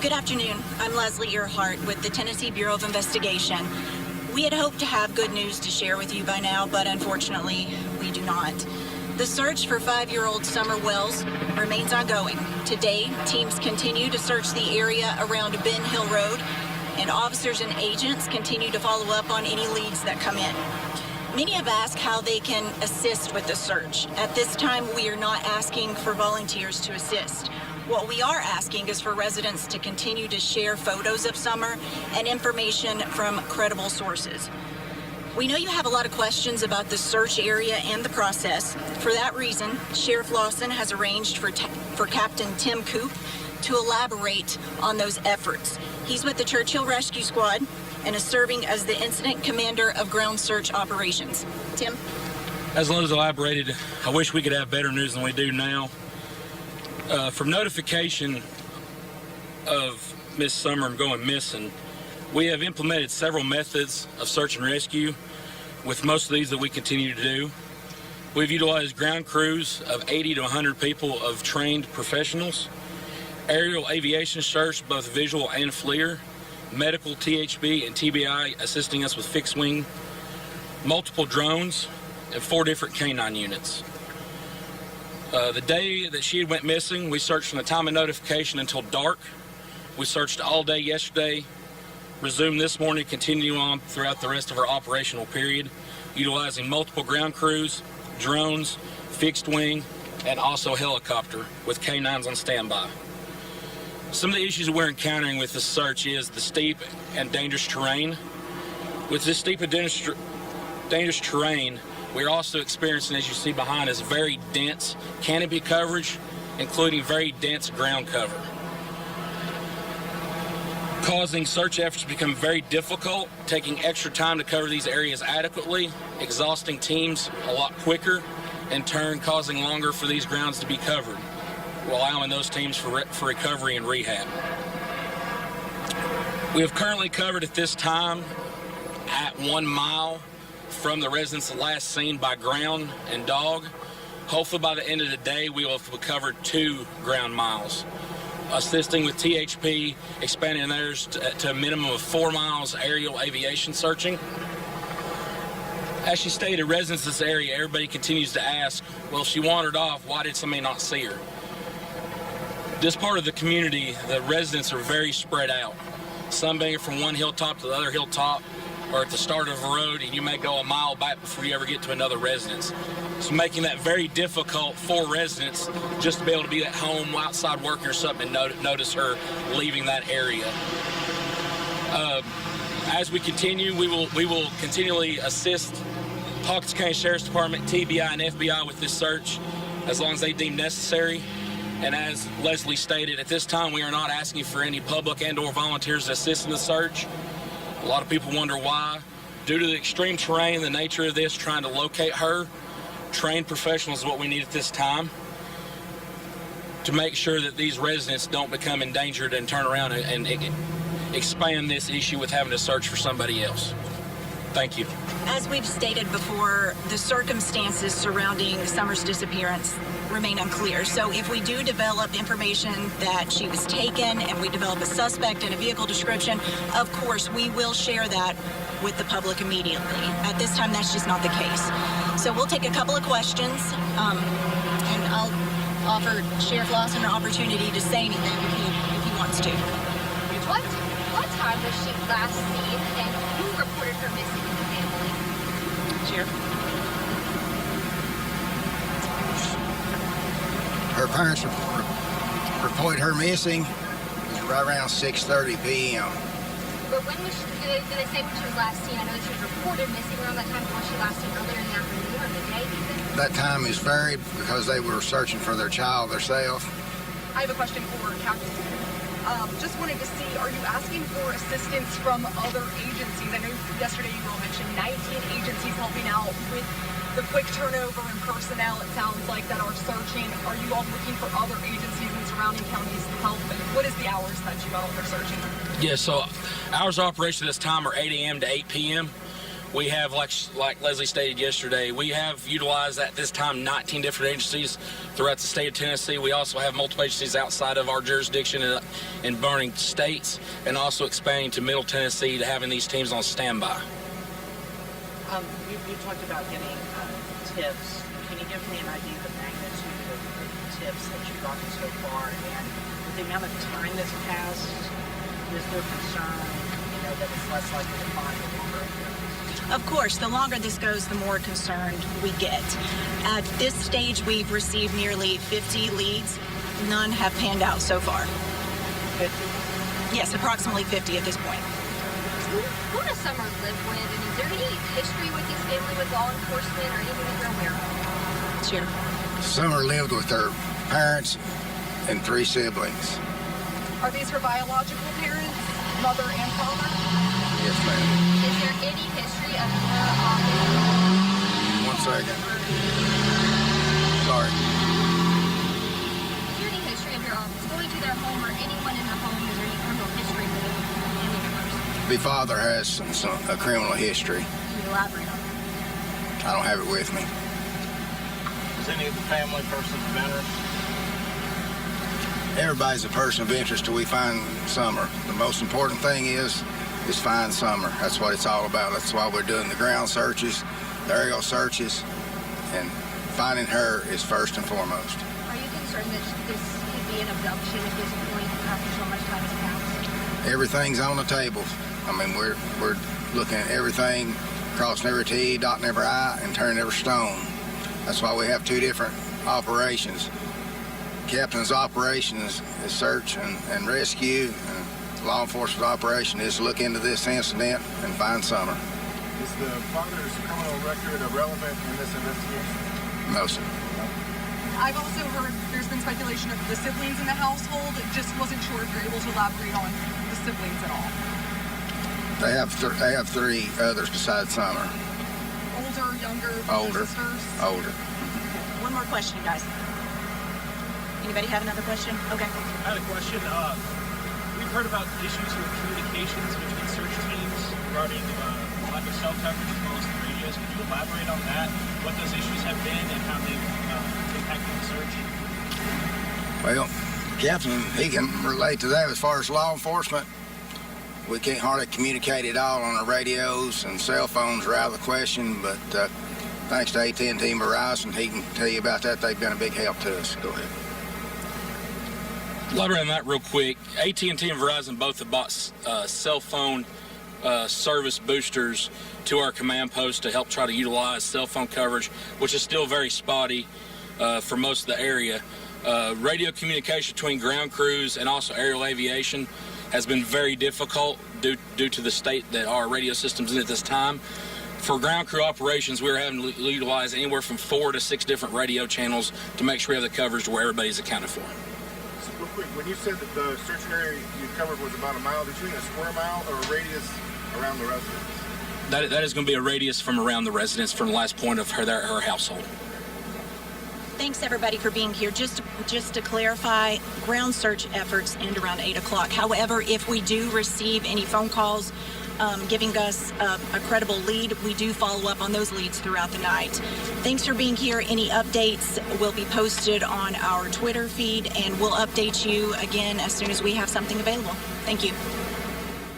Good afternoon. I'm Leslie Earhart with the Tennessee Bureau of Investigation. We had hoped to have good news to share with you by now, but unfortunately, we do not. The search for 5-year-old Summer Wells remains ongoing. Today, teams continue to search the area around Ben Hill Road, and officers and agents continue to follow up on any leads that come in. Many have asked how they can assist with the search. At this time, we are not asking for volunteers to assist. What we are asking is for residents to continue to share photos of Summer and information from credible sources. We know you have a lot of questions about the search area and the process. For that reason, Sheriff Lawson has arranged for Captain Tim Coop to elaborate on those efforts. He's with the Churchill Rescue Squad and is serving as the Incident Commander of Ground Search Operations. Tim? As Lowe's elaborated, I wish we could have better news than we do now. From notification of Miss Summer going missing, we have implemented several methods of search and rescue, with most of these that we continue to do. We've utilized ground crews of 80 to 100 people of trained professionals, aerial aviation search, both visual and FLIR, medical THB and TBI assisting us with fixed wing, multiple drones, and 4 different canine units. The day that she went missing, we searched from the time of notification until dark. We searched all day yesterday, resumed this morning, continue on throughout the rest of our operational period, utilizing multiple ground crews, drones, fixed wing, and also helicopter with canines on standby. Some of the issues we're encountering with this search is the steep and dangerous terrain. With this steep and dangerous terrain, we're also experiencing, as you see behind us, very dense canopy coverage, including very dense ground cover, causing search efforts to become very difficult, taking extra time to cover these areas adequately, exhausting teams a lot quicker, in turn causing longer for these grounds to be covered, allowing those teams for recovery and rehab. We have currently covered at this time at 1 mile from the residents last seen by ground and dog. Hopefully by the end of the day, we will have covered 2 ground miles. Assisting with THP, expanding theirs to a minimum of 4 miles aerial aviation searching. As she stated, residents of this area, everybody continues to ask, well, if she wandered off, why did somebody not see her? This part of the community, the residents are very spread out. Some being from one hilltop to the other hilltop, or at the start of a road, and you may go a mile back before you ever get to another residence. So making that very difficult for residents just to be able to be at home, outside working or something, and notice her leaving that area. As we continue, we will continually assist Hawkins County Sheriff's Department, TBI, and FBI with this search as long as they deem necessary. And as Leslie stated, at this time we are not asking for any public and or volunteers to assist in the search. A lot of people wonder why. Due to the extreme terrain, the nature of this, trying to locate her, trained professionals is what we need at this time to make sure that these residents don't become endangered and turn around and expand this issue with having to search for somebody else. Thank you. As we've stated before, the circumstances surrounding Summer's disappearance remain unclear. So if we do develop information that she was taken and we develop a suspect and a vehicle description, of course, we will share that with the public immediately. At this time, that's just not the case. So we'll take a couple of questions, and I'll offer Sheriff Lawson an opportunity to say anything if he wants to. What time was she last seen, and who reported her missing in the family? Sheriff. Her parents reported her missing right around 6:30 p.m. But when was she, did they say when she was last seen? I know that she was reported missing around that time. Was she last seen earlier in the afternoon or the day even? That time is varied because they were searching for their child themselves. I have a question for Captain. Just wanted to see, are you asking for assistance from other agencies? I know yesterday you all mentioned 19 agencies helping out with the quick turnover in personnel, it sounds like, that are searching. Are you all looking for other agencies in surrounding counties to help? What is the hours that you all are searching? Yeah, so hours of operation this time are 8 a.m. to 8 p.m. We have, like Leslie stated yesterday, we have utilized at this time 19 different agencies throughout the state of Tennessee. We also have multiple agencies outside of our jurisdiction in burning states, and also expanding to Middle Tennessee to having these teams on standby. You talked about getting tips. Can you give me an idea of the magnitude of the tips that you've gotten so far, and with the amount of time that's passed, is there concern, that it's less likely to find the longer? Of course, the longer this goes, the more concerned we get. At this stage, we've received nearly 50 leads. None have panned out so far. 50? Yes, approximately 50 at this point. Who does Summer live with? And is there any history with his family with law enforcement or anything that you're aware of? Sure. Summer lived with her parents and 3 siblings. Are these her biological parents, mother and father? Yes, ma'am. Is there any history of her office? 1 second. Sorry. Is there any history of your office going to their home or anyone in their home? Is there any criminal history with any members? The father has a criminal history. Can you elaborate on that? I don't have it with me. Is any of the family persons of interest? Everybody's a person of interest till we find Summer. The most important thing is find Summer. That's what it's all about. That's why we're doing the ground searches, the aerial searches, and finding her is first and foremost. Are you concerned that this could be an abduction at this point after so much time has passed? Everything's on the table. I mean, we're looking at everything, crossing every T, dotting every I, and turning every stone. That's why we have 2 different operations. Captain's operation is search and rescue, and law enforcement operation is look into this incident and find Summer. Is the father's criminal record relevant in this investigation? No, sir. I've also heard there's been speculation of the siblings in the household. Just wasn't sure if you're able to elaborate on the siblings at all. They have 3 others besides Summer. Older, younger, Older. sisters? Older. One more question, guys. Anybody have another question? Okay. I had a question. We've heard about issues with communications between search teams regarding lack of cell coverage as well as the radios. Could you elaborate on that? What those issues have been and how they've impacted the search? Well, Captain, he can relate to that as far as law enforcement. We can't hardly communicate at all on our radios, and cell phones are out of the question, but thanks to AT&T and Verizon, he can tell you about that. They've been a big help to us. Go ahead. Elaborate on that real quick. AT&T and Verizon both have bought cell phone service boosters to our command post to help try to utilize cell phone coverage, which is still very spotty for most of the area. Radio communication between ground crews and also aerial aviation has been very difficult due to the state that our radio system's in at this time. For ground crew operations, we're having to utilize anywhere from 4 to 6 different radio channels to make sure we have the coverage to where everybody's accounted for. So real quick, when you said that the search area you covered was about a mile, did you mean a square mile or a radius around the residence? That is going to be a radius from around the residence from the last point of her household. Thanks, everybody, for being here. Just to clarify, ground search efforts end around 8 o'clock. However, if we do receive any phone calls giving us a credible lead, we do follow up on those leads throughout the night. Thanks for being here. Any updates will be posted on our Twitter feed, and we'll update you again as soon as we have something available. Thank you.